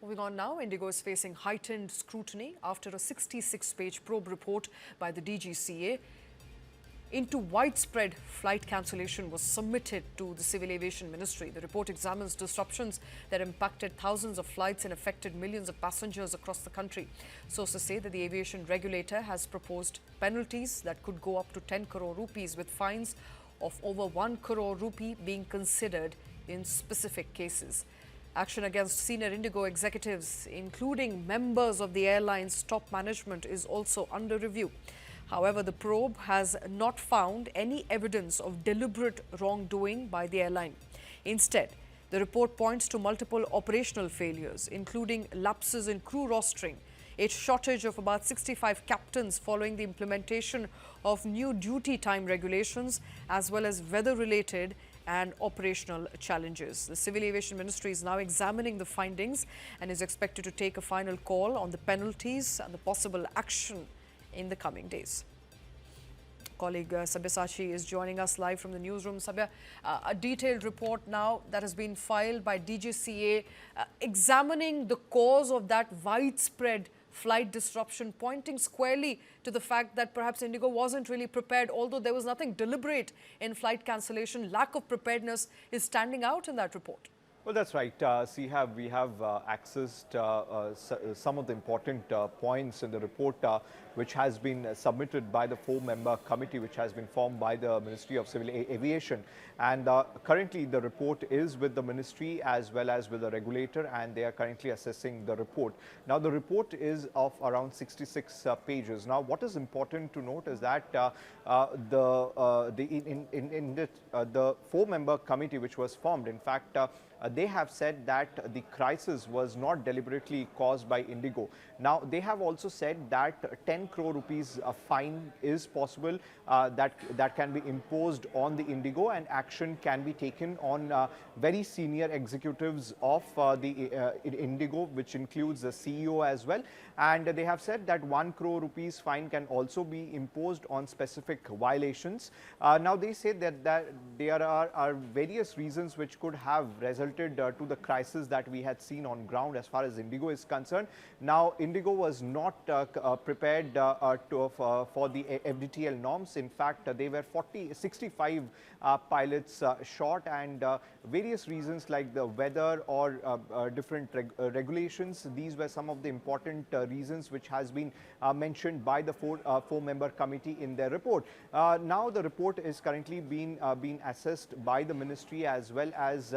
Moving on now, IndiGo is facing heightened scrutiny after a 66-page probe report by the DGCA into widespread flight cancellation was submitted to the Civil Aviation Ministry. The report examines disruptions that impacted thousands of flights and affected millions of passengers across the country. Sources say that the aviation regulator has proposed penalties that could go up to 10 crore rupees, with fines of over 1 crore rupee being considered in specific cases. Action against senior IndiGo executives, including members of the airline's top management, is also under review. However, the probe has not found any evidence of deliberate wrongdoing by the airline. Instead, the report points to multiple operational failures, including lapses in crew rostering, a shortage of about 65 captains following the implementation of new duty time regulations, as well as weather-related and operational challenges. The Civil Aviation Ministry is now examining the findings and is expected to take a final call on the penalties and the possible action in the coming days. Colleague Sabyasachi is joining us live from the newsroom. Sabya, a detailed report now that has been filed by DGCA examining the cause of that widespread flight disruption, pointing squarely to the fact that perhaps IndiGo wasn't really prepared, although there was nothing deliberate in flight cancellation. Lack of preparedness is standing out in that report. Well, that's right. We have accessed some of the important points in the report which has been submitted by the 4-member committee which has been formed by the Ministry of Civil Aviation. And currently the report is with the ministry as well as with the regulator, and they are currently assessing the report. Now, the report is of around 66 pages. Now, what is important to note is that the 4-member committee which was formed, in fact, they have said that the crisis was not deliberately caused by IndiGo. Now, they have also said that 10 crore rupees fine is possible that can be imposed on the IndiGo, and action can be taken on very senior executives of the IndiGo, which includes the CEO as well. And they have said that 1 crore rupees fine can also be imposed on specific violations. Now, they say that there are various reasons which could have resulted to the crisis that we had seen on ground as far as IndiGo is concerned. Now, IndiGo was not prepared for the FDTL norms. In fact, they were 65 pilots short, and various reasons like the weather or different regulations. These were some of the important reasons which has been mentioned by the 4-member committee in their report. Now, the report is currently being assessed by the ministry as well as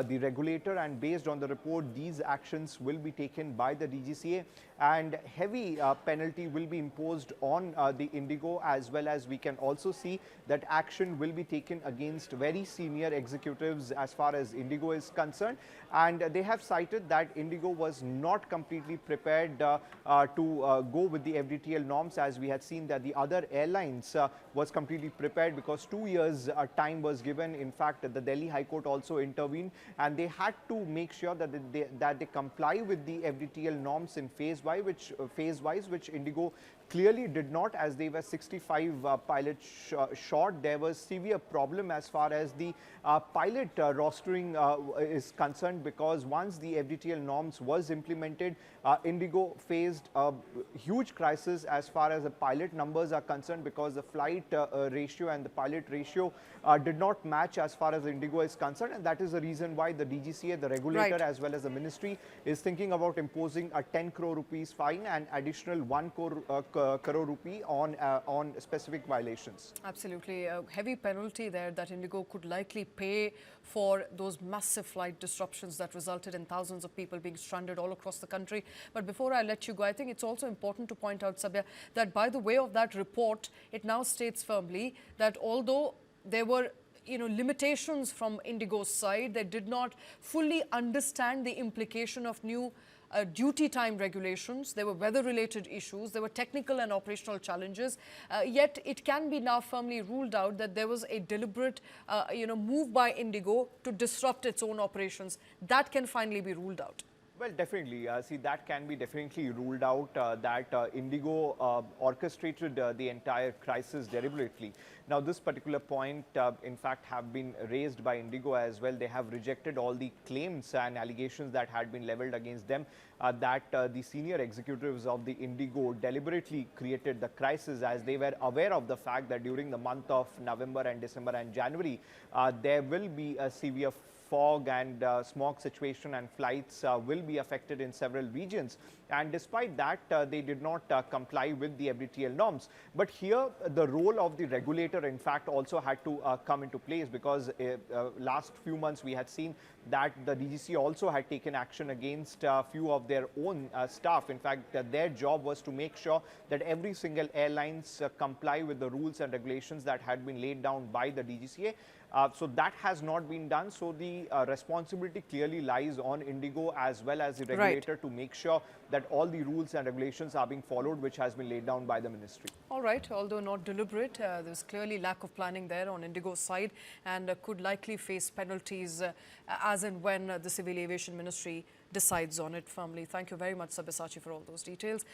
the regulator, and based on the report, these actions will be taken by the DGCA, and heavy penalty will be imposed on the IndiGo, as well as we can also see that action will be taken against very senior executives as far as IndiGo is concerned. And they have cited that IndiGo was not completely prepared to go with the FDTL norms, as we had seen that the other airlines was completely prepared, because 2 years time was given. In fact, the Delhi High Court also intervened, and they had to make sure that they comply with the FDTL norms in phase wise, which IndiGo clearly did not, as they were 65 pilots short. There was severe problem as far as the pilot rostering is concerned, because once the FDTL norms was implemented, IndiGo faced a huge crisis as far as the pilot numbers are concerned, because the flight ratio and the pilot ratio did not match as far as IndiGo is concerned, and that is the reason why the DGCA, the regulator, right, as well as the ministry, is thinking about imposing a 10 crore rupees fine and additional 1 crore rupee on specific violations. Absolutely. A heavy penalty there that IndiGo could likely pay for those massive flight disruptions that resulted in thousands of people being stranded all across the country. But before I let you go, I think it's also important to point out, Sabya, that by the way of that report, it now states firmly that although there were limitations from IndiGo's side, they did not fully understand the implication of new duty time regulations. There were weather-related issues, there were technical and operational challenges, yet it can be now firmly ruled out that there was a deliberate move by IndiGo to disrupt its own operations. That can finally be ruled out. Well, definitely. See, that can be definitely ruled out that IndiGo orchestrated the entire crisis deliberately. Now, this particular point, in fact, have been raised by IndiGo as well. They have rejected all the claims and allegations that had been leveled against them that the senior executives of the IndiGo deliberately created the crisis, as they were aware of the fact that during the month of November and December and January, there will be a severe fog and smog situation, and flights will be affected in several regions. And despite that, they did not comply with the FDTL norms. But here, the role of the regulator, in fact, also had to come into place, because last few months we had seen that the DGCA also had taken action against a few of their own staff. In fact, their job was to make sure that every single airlines comply with the rules and regulations that had been laid down by the DGCA. So that has not been done. So the responsibility clearly lies on IndiGo as well as the regulator to make sure that all the rules and regulations are being followed, which has been laid down by the ministry. All right, although not deliberate, there's clearly lack of planning there on IndiGo's side, and could likely face penalties as and when the Civil Aviation Ministry decides on it firmly. Thank you very much, Sabyasachi, for all those details.